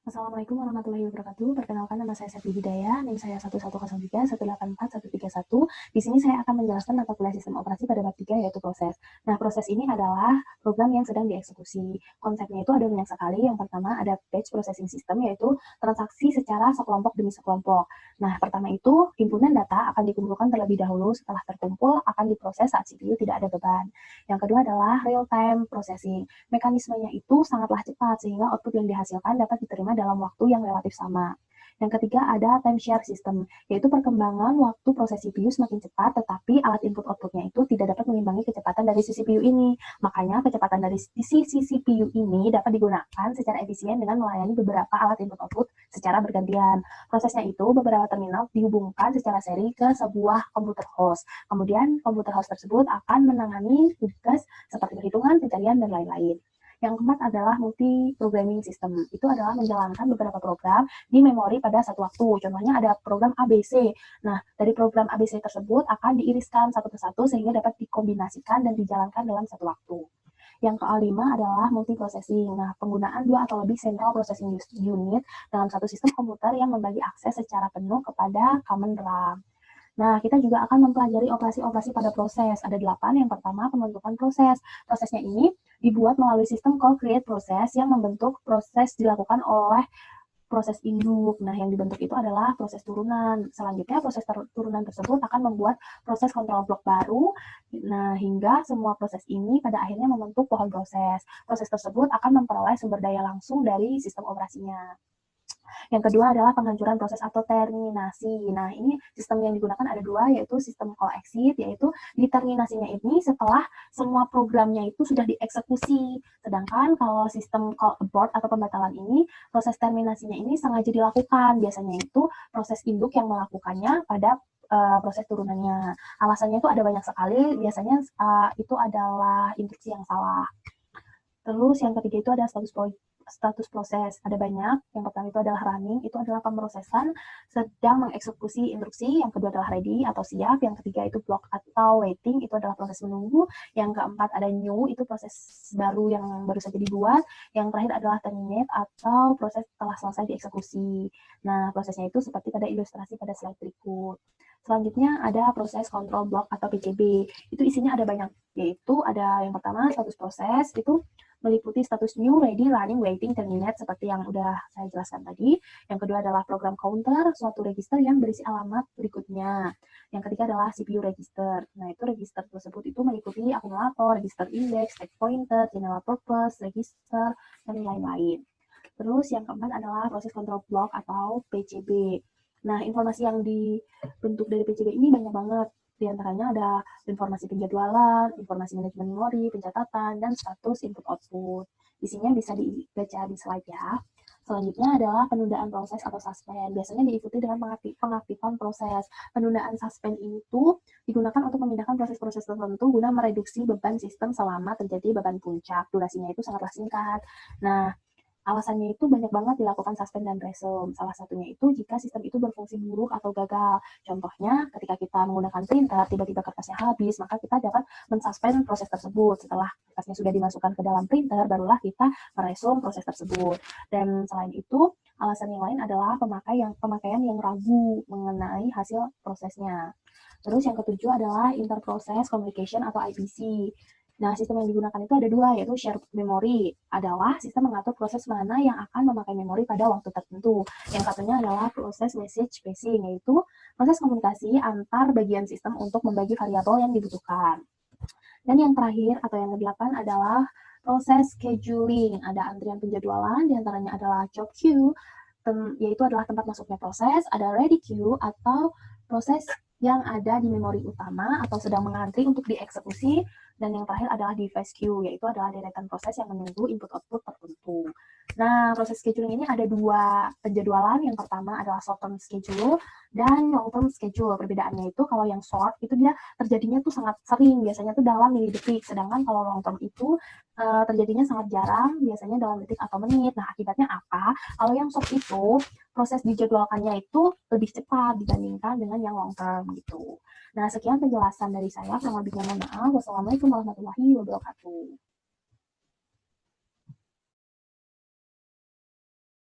Assalamualaikum warahmatullahi wabarakatuh. Perkenalkan nama saya Septi Hidayah, NIM saya 1103184131. Di sini saya akan menjelaskan mata kuliah sistem operasi pada bab 3 yaitu proses. Nah, proses ini adalah program yang sedang dieksekusi. Konsepnya itu ada banyak sekali. Yang pertama ada batch processing system, yaitu transaksi secara sekelompok demi sekelompok. Nah, pertama itu himpunan data akan dikumpulkan terlebih dahulu. Setelah terkumpul akan diproses saat CPU tidak ada beban. Yang kedua adalah real time processing. Mekanismenya itu sangatlah cepat sehingga output yang dihasilkan dapat diterima dalam waktu yang relatif sama. Yang ketiga ada timeshare system, yaitu perkembangan waktu proses CPU semakin cepat, tetapi alat input-outputnya itu tidak dapat mengimbangi kecepatan dari si CPU ini. Makanya kecepatan dari si CPU ini dapat digunakan secara efisien dengan melayani beberapa alat input-output secara bergantian. Prosesnya itu beberapa terminal dihubungkan secara seri ke sebuah komputer host. Kemudian komputer host tersebut akan menangani tugas seperti perhitungan, pencarian, dan lain-lain. Yang keempat adalah multi-programming system. Itu adalah menjalankan beberapa program di memori pada satu waktu. Contohnya ada program ABC. Nah, dari program ABC tersebut akan diiriskan satu persatu sehingga dapat dikombinasikan dan dijalankan dalam satu waktu. Yang kelima adalah multiprocessing. Nah, penggunaan dua atau lebih central processing unit dalam satu sistem komputer yang membagi akses secara penuh kepada common RAM. Nah, kita juga akan mempelajari operasi-operasi pada proses. Ada 8. Yang pertama, pembentukan proses. Prosesnya ini dibuat melalui sistem call create process yang membentuk proses dilakukan oleh proses induk. Nah, yang dibentuk itu adalah proses turunan. Selanjutnya, proses turunan tersebut akan membuat proses control block baru. Nah, hingga semua proses ini pada akhirnya membentuk pohon proses. Proses tersebut akan memperoleh sumber daya langsung dari sistem operasinya. Yang kedua adalah penghancuran proses atau terminasi. Nah, ini sistem yang digunakan ada dua, yaitu sistem call exit, yaitu di terminasinya ini setelah semua programnya itu sudah dieksekusi. Sedangkan kalau sistem call abort atau pembatalan ini, proses terminasinya ini sengaja dilakukan. Biasanya itu proses induk yang melakukannya pada proses turunannya. Alasannya itu ada banyak sekali, biasanya itu adalah instruksi yang salah. Terus yang ketiga itu ada status proses. Ada banyak. Yang pertama itu adalah running, itu adalah pemrosesan sedang mengeksekusi instruksi. Yang kedua adalah ready atau siap. Yang ketiga itu block atau waiting, itu adalah proses menunggu. Yang keempat ada new, itu proses baru yang baru saja dibuat. Yang terakhir adalah terminate atau proses telah selesai dieksekusi. Nah, prosesnya itu seperti pada ilustrasi pada slide berikut. Selanjutnya ada proses control block atau PCB. Itu isinya ada banyak, yaitu ada yang pertama status proses, itu meliputi status new, ready, running, waiting, terminate seperti yang udah saya jelaskan tadi. Yang kedua adalah program counter, suatu register yang berisi alamat berikutnya. Yang ketiga adalah CPU register. Nah, itu register tersebut itu meliputi akumulator, register index, stack pointer, general purpose, register, dan lain-lain. Terus yang keempat adalah proses control block atau PCB. Nah, informasi yang dibentuk dari PCB ini banyak banget. Di antaranya ada informasi penjadwalan, informasi manajemen memori, pencatatan, dan status input-output. Isinya bisa dibaca di slide ya. Selanjutnya adalah penundaan proses atau suspend. Biasanya diikuti dengan pengaktifan proses. Penundaan suspend itu digunakan untuk memindahkan proses-proses tertentu guna mereduksi beban sistem selama terjadi beban puncak. Durasinya itu sangatlah singkat. Nah, alasannya itu banyak banget dilakukan suspend dan resume. Salah satunya itu jika sistem itu berfungsi buruk atau gagal. Contohnya, ketika kita menggunakan printer, tiba-tiba kertasnya habis, maka kita dapat mensuspend proses tersebut. Setelah kertasnya sudah dimasukkan ke dalam printer, barulah kita meresume proses tersebut. Dan selain itu, alasan yang lain adalah pemakaian yang ragu mengenai hasil prosesnya. Terus yang ketujuh adalah interprocess communication atau IPC. Nah, sistem yang digunakan itu ada dua, yaitu shared memory. Adalah sistem mengatur proses mana yang akan memakai memori pada waktu tertentu. Yang satunya adalah proses message passing, yaitu proses komunikasi antar bagian sistem untuk membagi variabel yang dibutuhkan. Dan yang terakhir atau yang kedelapan adalah proses scheduling. Ada antrian penjadwalan, diantaranya adalah job queue, yaitu adalah tempat masuknya proses, ada ready queue atau proses yang ada di memori utama atau sedang mengantri untuk dieksekusi, dan yang terakhir adalah device queue, yaitu adalah deretan proses yang menunggu input-output tertentu. Nah, proses scheduling ini ada dua penjadwalan. Yang pertama adalah short-term schedule dan long-term schedule. Perbedaannya itu kalau yang short itu dia terjadinya tuh sangat sering, biasanya tuh dalam milidetik. Sedangkan kalau long-term itu terjadinya sangat jarang, biasanya dalam detik atau menit. Nah, akibatnya apa? Kalau yang short itu proses dijadwalkannya itu lebih cepat dibandingkan dengan yang long term gitu. Nah, sekian penjelasan dari saya. Kurang lebihnya mohon maaf. Wassalamualaikum warahmatullahi wabarakatuh.